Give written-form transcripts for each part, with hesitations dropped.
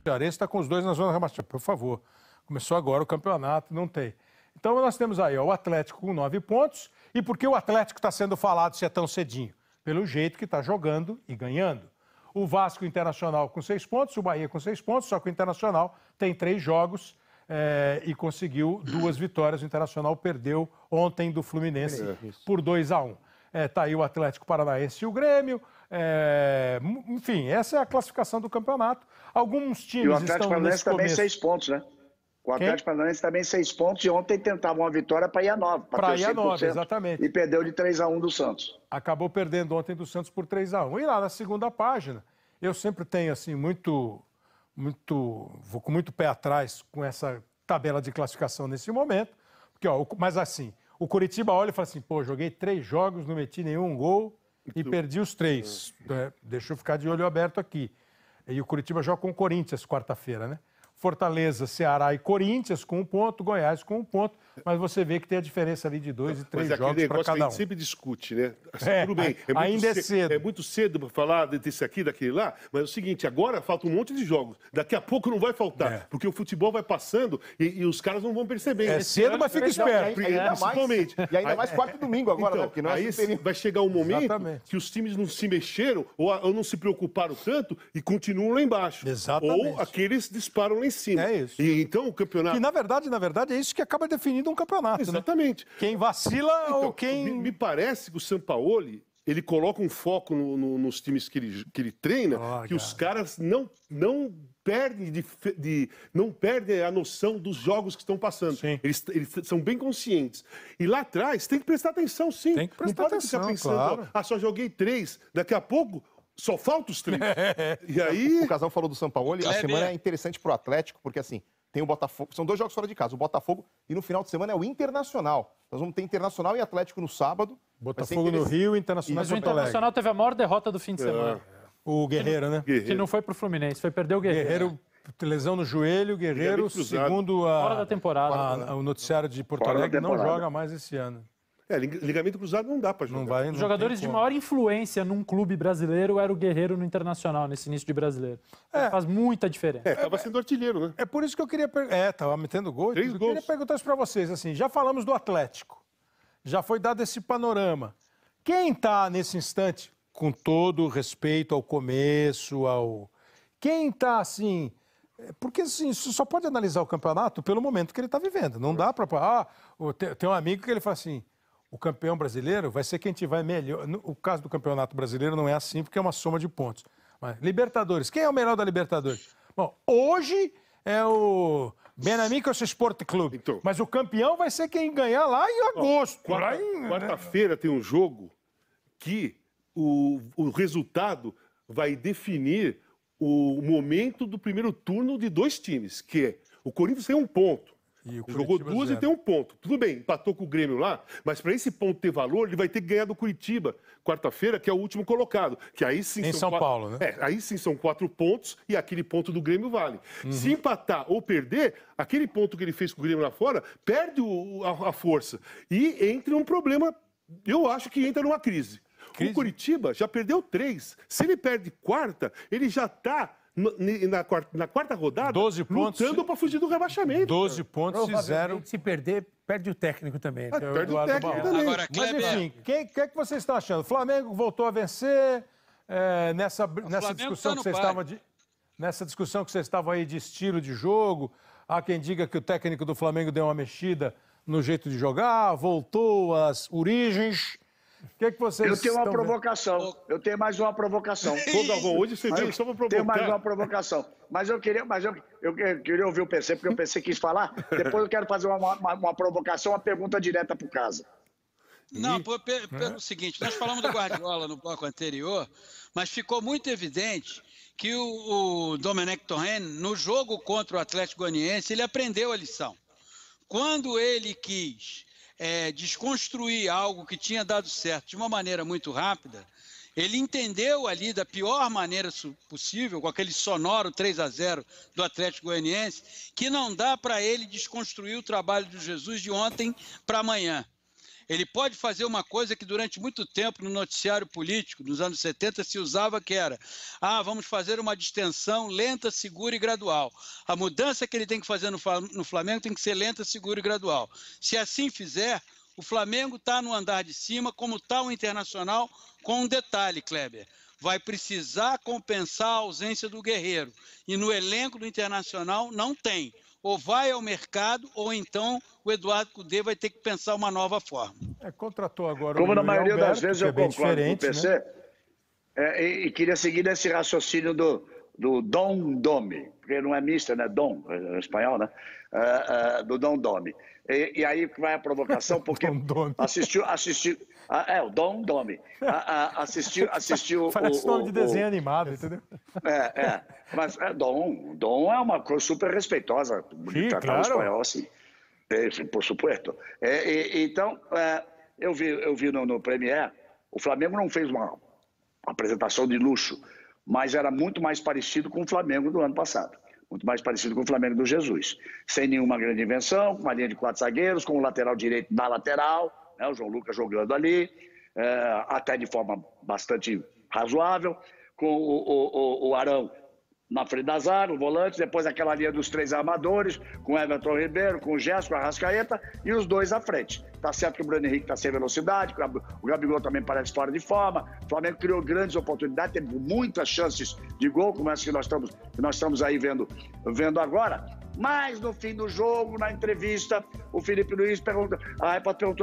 Cearense está com os dois na zona rebaixamento. Por favor. Começou agora o campeonato, não tem. Então nós temos aí ó, o Atlético com 9 pontos. E por que o Atlético está sendo falado se é tão cedinho? Pelo jeito que está jogando e ganhando. O Vasco Internacional com 6 pontos, o Bahia com 6 pontos, só que o Internacional tem 3 jogos e conseguiu 2 vitórias. O Internacional perdeu ontem do Fluminense por 2-1. Tá aí o Atlético Paranaense e o Grêmio. Enfim, essa é a classificação do campeonato. Alguns times e o Atlético Paranaense também começo... 6 pontos, né? O Atlético Paranaense também 6 pontos e ontem tentava uma vitória para ir a 9. Para ir a 9, exatamente. E perdeu de 3-1 do Santos. Acabou perdendo ontem do Santos por 3-1. E lá na segunda página, eu sempre tenho assim vou com muito pé atrás com essa tabela de classificação nesse momento. Porque, ó, mas assim, o Coritiba olha e fala assim, pô, joguei 3 jogos, não meti nenhum gol e perdi os 3. Deixa eu ficar de olho aberto aqui. E o Coritiba joga com o Corinthians quarta-feira, né? Fortaleza, Ceará e Corinthians com 1 ponto, Goiás com 1 ponto, mas você vê que tem a diferença ali de 2 e 3 jogos para cada um. A gente sempre discute, né? Assim, tudo bem, ainda é cedo. É muito cedo para falar desse aqui, daquele lá, mas é o seguinte, agora falta um monte de jogos, daqui a pouco não vai faltar, porque o futebol vai passando e os caras não vão perceber. É cedo, mas fica esperto. Principalmente. E ainda mais quarta e domingo agora, então, né? Porque não aí vai chegar um momento que os times não se mexeram ou não se preocuparam tanto e continuam lá embaixo. Exatamente. Ou aqueles disparam lá em cima. É isso. E então o campeonato... E na verdade, é isso que acaba definindo um campeonato. Exatamente. Né? Quem vacila então, ou quem... Me parece que o Sampaoli, ele coloca um foco nos times que ele treina, que os caras não perdem não perdem a noção dos jogos que estão passando. Eles são bem conscientes. E lá atrás tem que prestar atenção, sim. Tem que prestar atenção, ficar pensando, claro. só joguei 3, daqui a pouco... Só falta os 3. E aí... O Casão falou do Sampaoli, a semana é interessante pro Atlético, porque assim, tem o Botafogo, são 2 jogos fora de casa, o Botafogo e no final de semana é o Internacional. Nós vamos ter Internacional e Atlético no sábado. Botafogo no Rio, Internacional. Mas o Internacional teve a maior derrota do fim de semana. O Guerreiro, né? Que não foi pro Fluminense, foi perder o Guerreiro. Lesão no joelho, Guerreiro, segundo fora da temporada. o noticiário de Porto Alegre, não joga mais esse ano. Ligamento cruzado não dá para jogar. Os jogadores de maior influência num clube brasileiro era o Guerreiro no Internacional, nesse início de brasileiro. Faz muita diferença. Tava sendo artilheiro, né? É por isso que eu queria... tava metendo gol. 3 gols. Eu queria perguntar isso para vocês. Assim, já falamos do Atlético. Já foi dado esse panorama. Quem está nesse instante, com todo respeito ao começo, Quem está assim... Porque assim, você só pode analisar o campeonato pelo momento que ele está vivendo. Não dá para... tem um amigo que ele fala assim... O campeão brasileiro vai ser quem tiver melhor. O caso do campeonato brasileiro não é assim, porque é uma soma de pontos. Mas, Libertadores, quem é o melhor da Libertadores? Bom, hoje é o Benamico Esporte Clube. Então, mas o campeão vai ser quem ganhar lá em agosto. Quarta-feira tem um jogo que o resultado vai definir o momento do primeiro turno de 2 times, que é o Corinthians tem 1 ponto. Jogou 2 e tem 1 ponto. Tudo bem, empatou com o Grêmio lá, mas para esse ponto ter valor, ele vai ter que ganhar do Curitiba, quarta-feira, que é o último colocado. Que aí sim em São Paulo, né? Aí sim são 4 pontos e aquele ponto do Grêmio vale. Se empatar ou perder, aquele ponto que ele fez com o Grêmio lá fora, perde a força. E entra um problema, eu acho que entra numa crise. O Curitiba já perdeu 3. Se ele perde quarta, ele já está... Na quarta rodada, 12 pontos, lutando para fugir do rebaixamento. 12 pontos e 0. Se perder, perde o técnico também. Perde o técnico também. Agora, mas enfim, o que é que vocês estão achando? O Flamengo voltou a vencer nessa discussão que vocês estavam nessa discussão que vocês estavam aí de estilo de jogo. Há quem diga que o técnico do Flamengo deu uma mexida no jeito de jogar, voltou às origens. O que vocês Eu tenho uma provocação. Eu tenho mais uma provocação. Pô, Galvão, hoje você veio só para provocar. Tenho mais uma provocação. Mas eu queria ouvir o PC, porque o PC quis falar. Depois eu quero fazer uma provocação, uma pergunta direta para o Casa. Não, pelo seguinte, nós falamos do Guardiola no bloco anterior, mas ficou muito evidente que o Domenech Torrent, no jogo contra o Atlético Goianiense, ele aprendeu a lição. Quando ele quis... desconstruir algo que tinha dado certo de uma maneira muito rápida, ele entendeu ali da pior maneira possível, com aquele sonoro 3-0 do Atlético Goianiense, que não dá para ele desconstruir o trabalho do Jesus de ontem para amanhã. Ele pode fazer uma coisa que durante muito tempo no noticiário político, nos anos 70, se usava, que era: vamos fazer uma distensão lenta, segura e gradual. A mudança que ele tem que fazer no Flamengo tem que ser lenta, segura e gradual. Se assim fizer, o Flamengo está no andar de cima, como está o Internacional, com um detalhe, Kleber: vai precisar compensar a ausência do Guerreiro. E no elenco do Internacional não tem. Ou vai ao mercado, ou então o Eduardo Cudê vai ter que pensar uma nova forma. Contratou agora como o na maioria Alberto, das vezes eu concordo com o PC, né? E queria seguir nesse raciocínio do Dom Dome, porque não é mister, né? Dom, é espanhol, né? Do Dom Dome. E aí vai a provocação, porque assistiu o Dom Dome. Assistiu Parece nome de desenho animado, entendeu? Mas Dom é uma coisa super respeitosa. Sim, claro. Espanhol, assim. Por supuesto. Então, eu vi no Premier, o Flamengo não fez uma apresentação de luxo, mas era muito mais parecido com o Flamengo do ano passado. Muito mais parecido com o Flamengo do Jesus. Sem nenhuma grande invenção, com uma linha de 4 zagueiros, com o lateral direito na lateral, né, o João Lucas jogando ali, até de forma bastante razoável, com o Arão na frente da zaga, o volante, depois aquela linha dos 3 armadores, com o Everton Ribeiro, com o Gerson, com a Arrascaeta, e os 2 à frente. Tá certo que o Bruno Henrique está sem velocidade, o Gabigol também parece fora de forma, o Flamengo criou grandes oportunidades, teve muitas chances de gol, como essa que nós estamos aí vendo agora. Mas no fim do jogo, na entrevista, o Felipe Luiz perguntou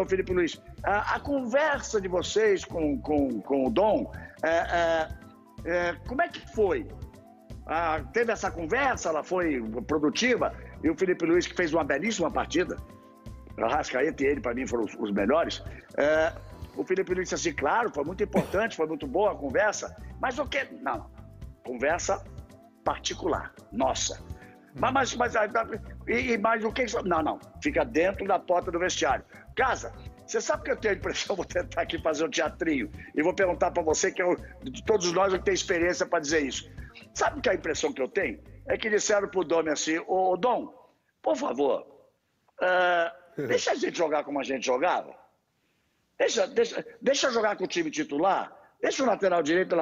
ao Felipe Luiz: a conversa de vocês com o Dom, como é que foi? Teve essa conversa, ela foi produtiva, e o Felipe Luiz, que fez uma belíssima partida, o Arrascaeta e ele, para mim, foram os melhores. O Felipe Luiz disse assim: claro, foi muito importante, foi muito boa a conversa, mas o quê? Não, conversa particular, nossa. Mas o que? Não, fica dentro da porta do vestiário. Casa, você sabe que eu tenho a impressão, vou tentar aqui fazer um teatrinho, e vou perguntar para você, que de todos nós que tem experiência para dizer isso. Sabe que a impressão que eu tenho é que disseram pro Dom assim: ô Dom, por favor, deixa a gente jogar como a gente jogava. Deixa jogar com o time titular. Deixa o lateral direito,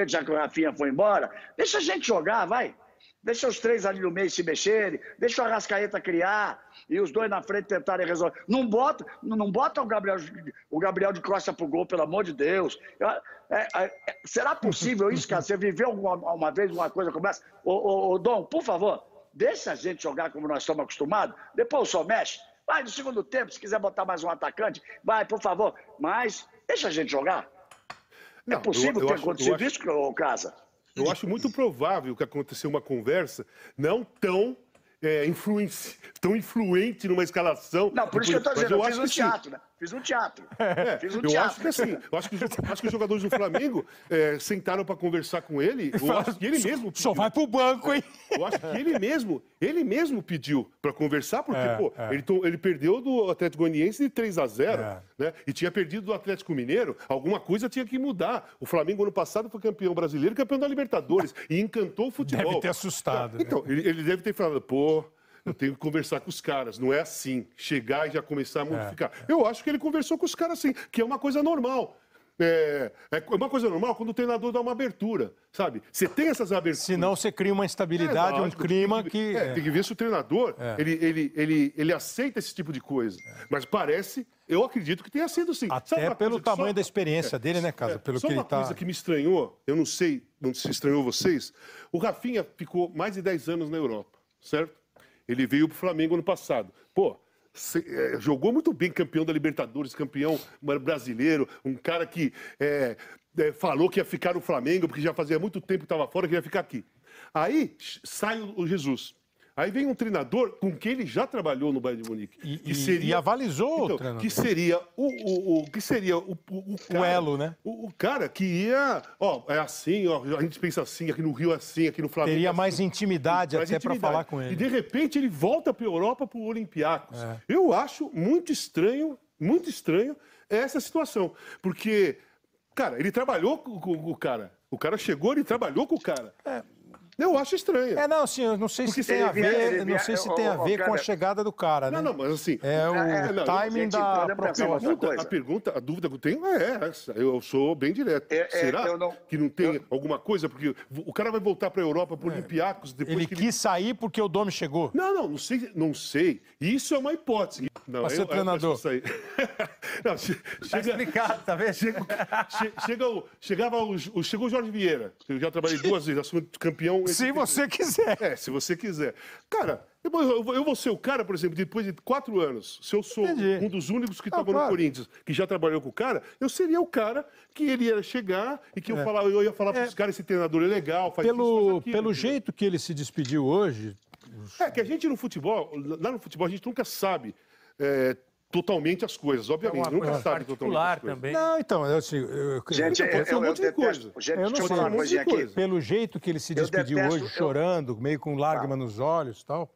já que o Rafinha foi embora. Deixa a gente jogar, vai. Deixa os 3 ali no meio se mexerem. Deixa o Arrascaeta criar. E os 2 na frente tentarem resolver. Não bota o Gabriel de Costa pro gol, pelo amor de Deus. Será possível isso, cara? Você viveu uma vez uma coisa como essa? Ô Dom, por favor, deixa a gente jogar como nós estamos acostumados. Depois o sol mexe. Vai no segundo tempo, se quiser botar mais um atacante, vai, por favor. Mas deixa a gente jogar. Não, é possível ter acontecido isso, Casa? Eu acho muito provável que aconteceu uma conversa não tão influente numa escalação. Não, por isso que eu estou dizendo, eu fiz um teatro, né? Fiz um teatro. Acho que assim, acho que os jogadores do Flamengo sentaram para conversar com ele. Eu acho que ele mesmo pediu. Só vai pro banco, hein? Eu acho que ele mesmo pediu para conversar, porque ele perdeu do Atlético Goianiense de 3-0, né? E tinha perdido do Atlético Mineiro. Alguma coisa tinha que mudar. O Flamengo ano passado foi campeão brasileiro, campeão da Libertadores e encantou o futebol. Deve ter assustado. Então, ele deve ter falado: eu tenho que conversar com os caras. Não é assim, chegar e já começar a modificar. Eu acho que ele conversou com os caras assim, que é uma coisa normal. É uma coisa normal quando o treinador dá uma abertura, sabe? Você tem essas aberturas. Senão você cria uma instabilidade, um clima que... Tem que ver se o treinador, ele aceita esse tipo de coisa. Mas parece, eu acredito que tenha sido sim. Até pelo tamanho da experiência dele, né, Casa? Pelo só que uma coisa que me estranhou, eu não sei se estranhou vocês, o Rafinha ficou mais de 10 anos na Europa, certo? Ele veio pro Flamengo ano passado. Jogou muito bem, campeão da Libertadores, campeão brasileiro, um cara que falou que ia ficar no Flamengo, porque já fazia muito tempo que estava fora, que ia ficar aqui. Aí sai o Jesus. Aí vem um treinador com quem ele já trabalhou no Bayern de Munique. E avalizou o treinador. Que seria o elo, né? O cara que ia... é assim, a gente pensa assim, aqui no Rio é assim, aqui no Flamengo... Teria mais intimidade até para falar com ele. E de repente ele volta para a Europa, para o Olympiacos. Eu acho muito estranho essa situação. Porque, cara, ele trabalhou com o cara. O cara chegou, ele trabalhou com o cara. Eu acho estranha. Não, assim, eu não sei se tem a ver, não sei se tem a ver com a chegada do cara, né? Não, mas assim... o timing da proposta. A dúvida que eu tenho é essa. Eu sou bem direto. Será que não tem alguma coisa? Porque o cara vai voltar para a Europa, para o Olympiacos, depois ele quis sair porque o Domi chegou? Não sei. Isso é uma hipótese. Não, pra ser treinador. Não, Tá explicado, tá vendo? Chegou o Jorge Vieira. Eu já trabalhei 2 vezes, assumo campeão. Se você quiser. Se você quiser. Cara, eu vou ser o cara, por exemplo, depois de 4 anos, se eu sou um dos únicos que estava no Corinthians, que já trabalhou com o cara, eu seria o cara que ele ia chegar e que eu ia falar para os caras, esse treinador é legal, faz isso, faz aquilo. Pelo jeito que ele se despediu hoje... Que a gente no futebol, lá no futebol, a gente nunca sabe totalmente as coisas, obviamente. Nunca sabe totalmente as coisas. Também. Não, então, gente, eu não sei. Pelo jeito que ele se despediu hoje, chorando, meio com lágrima nos olhos e tal,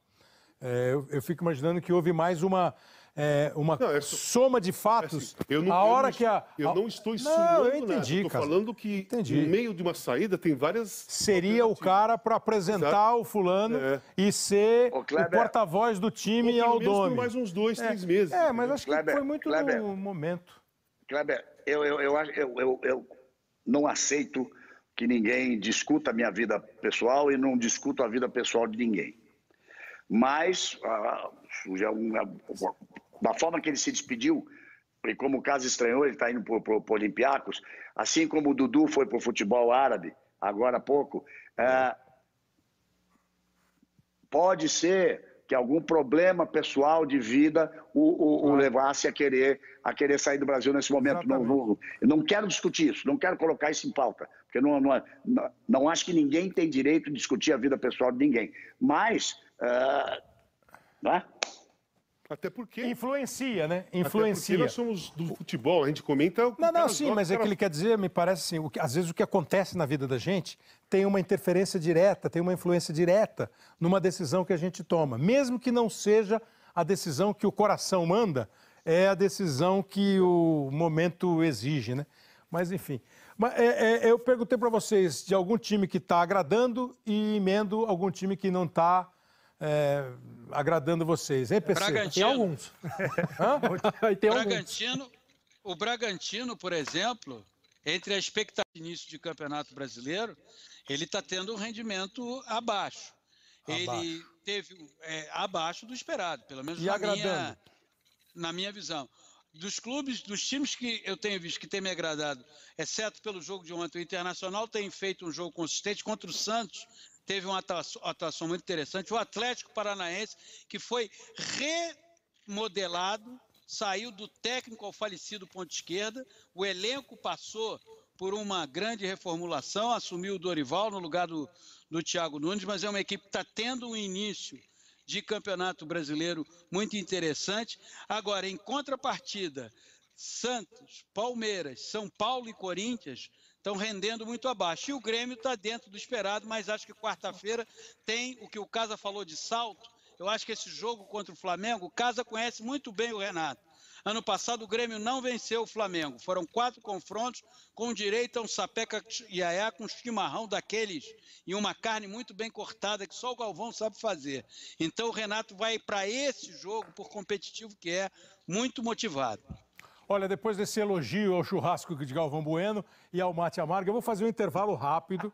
eu fico imaginando que houve mais uma soma de fatos. Eu não estou insinuando nada. Estou falando que no meio de uma saída tem várias... Seria o cara para apresentar o fulano e ser o porta-voz do time ao Domi. Por mais uns 2, 3 meses. Mas acho que foi muito no momento. Kleber, eu não aceito que ninguém discuta a minha vida pessoal e não discuto a vida pessoal de ninguém. Mas... da forma que ele se despediu, e como o caso estranhou, ele está indo para o Olympiacos, assim como o Dudu foi para o futebol árabe, agora há pouco, pode ser que algum problema pessoal de vida o levasse a querer sair do Brasil nesse momento. Eu não quero discutir isso, não quero colocar isso em pauta, porque não acho que ninguém tem direito de discutir a vida pessoal de ninguém. Mas... Até porque... Influencia, né? Até porque nós somos do futebol, a gente comenta... Sim, mas é que ele quer dizer, me parece assim, às vezes o que acontece na vida da gente tem uma interferência direta, tem uma influência direta numa decisão que a gente toma. Mesmo que não seja a decisão que o coração manda, é a decisão que o momento exige, né? Mas, enfim. Eu perguntei para vocês de algum time que está agradando e emendo algum time que não está... agradando vocês, hein, PC? Bragantino. Tem alguns. O Bragantino, por exemplo, entre a expectativa de início de campeonato brasileiro, ele está tendo um rendimento abaixo. Ele teve abaixo do esperado, pelo menos na minha visão. Dos times que eu tenho visto que tem me agradado, exceto pelo jogo de ontem, o Internacional tem feito um jogo consistente contra o Santos. Teve uma atuação muito interessante. O Atlético Paranaense, que foi remodelado, saiu do técnico ao falecido ponta esquerda. O elenco passou por uma grande reformulação, assumiu o Dorival no lugar do Thiago Nunes, mas é uma equipe que está tendo um início de campeonato brasileiro muito interessante. Agora, em contrapartida, Santos, Palmeiras, São Paulo e Corinthians estão rendendo muito abaixo. E o Grêmio está dentro do esperado, mas acho que quarta-feira tem o que o Casa falou de salto. Eu acho que esse jogo contra o Flamengo, o Casa conhece muito bem o Renato. Ano passado o Grêmio não venceu o Flamengo. Foram 4 confrontos com direito a um sapeca iaiá com chimarrão daqueles e uma carne muito bem cortada que só o Galvão sabe fazer. Então o Renato vai para esse jogo, por competitivo que é, muito motivado. Olha, depois desse elogio ao churrasco de Galvão Bueno e ao mate amargo, eu vou fazer um intervalo rápido.